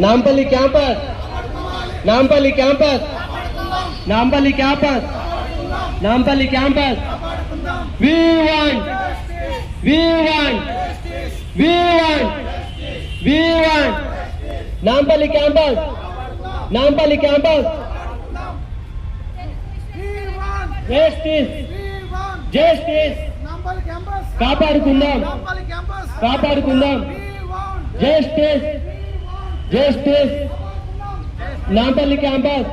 Nampally campus, Nampally campus, Nampally campus, Nampally campus. We want, we want, we want, we want. Nampally campus, Nampally campus. Justice, justice. కాపాడుకుందాం, కాపాడుకుందాం. Justice, justice. Nampally campus,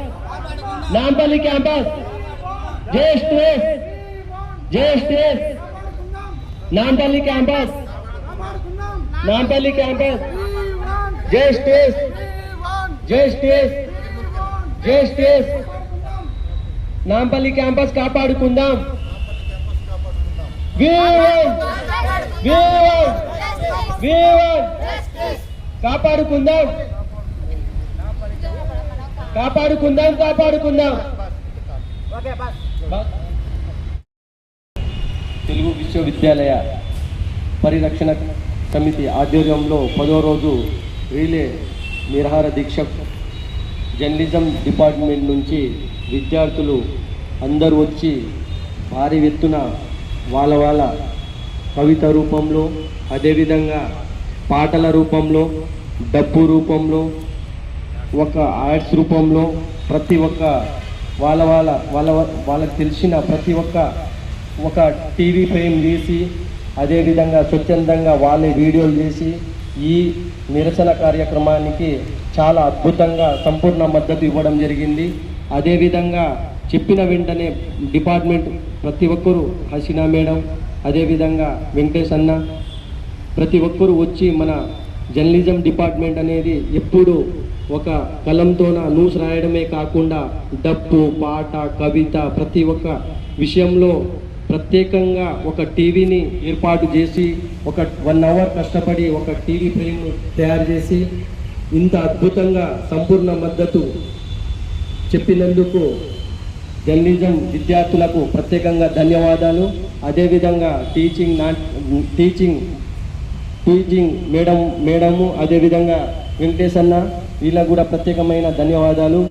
Nampally campus. Justice, justice. Nampally campus, Nampally campus. Justice, justice, justice. Nampally campus కాపాడుకుందాం. We want, we want, we want. కాపాడుకుందాం, కాపాడుకుందాం, కాపాడుకుందాం. తెలుగు విశ్వవిద్యాలయ పరిరక్షణ సమితి ఆధ్వర్యంలో 10వ రోజు రీలే నిరాహార దీక్ష జర్నలిజం డిపార్ట్మెంట్ నుంచి విద్యార్థులు అందరూ వచ్చి భారీ ఎత్తున వాళ్ళ కవిత రూపంలో, అదేవిధంగా పాటల రూపంలో, డప్పు రూపంలో, ఒక ఆర్ట్స్ రూపంలో ప్రతి ఒక్క వాళ్ళకి తెలిసిన ప్రతి ఒక టీవీ ఫ్రేమ్ తీసి, అదేవిధంగా స్వచ్ఛందంగా వాళ్ళే వీడియోలు చేసి ఈ నిరసన కార్యక్రమానికి చాలా అద్భుతంగా సంపూర్ణ మద్దతు ఇవ్వడం జరిగింది. అదేవిధంగా చెప్పిన వెంటనే డిపార్ట్మెంట్ ప్రతి ఒక్కరూ, హసీనా మేడం, అదేవిధంగా వెంకటేష్ అన్న, ప్రతి ఒక్కరూ వచ్చి మన జర్నలిజం డిపార్ట్మెంట్ అనేది ఎప్పుడు ఒక కలంతోన న్యూస్ రాయడమే కాకుండా డప్పు, పాట, కవిత ప్రతి ఒక్క విషయంలో ప్రత్యేకంగా ఒక టీవీని ఏర్పాటు చేసి ఒక 1 అవర్ కష్టపడి ఒక టీవీ ఫ్రేమ్ తయారు చేసి ఇంత అద్భుతంగా సంపూర్ణ మద్దతు చెప్పినందుకు జర్నలిజం విద్యార్థులకు ప్రత్యేకంగా ధన్యవాదాలు. అదేవిధంగా టీచింగ్ మేడము, అదేవిధంగా వెంకటేష్ అన్న, వీళ్ళకు కూడా ప్రత్యేకమైన ధన్యవాదాలు.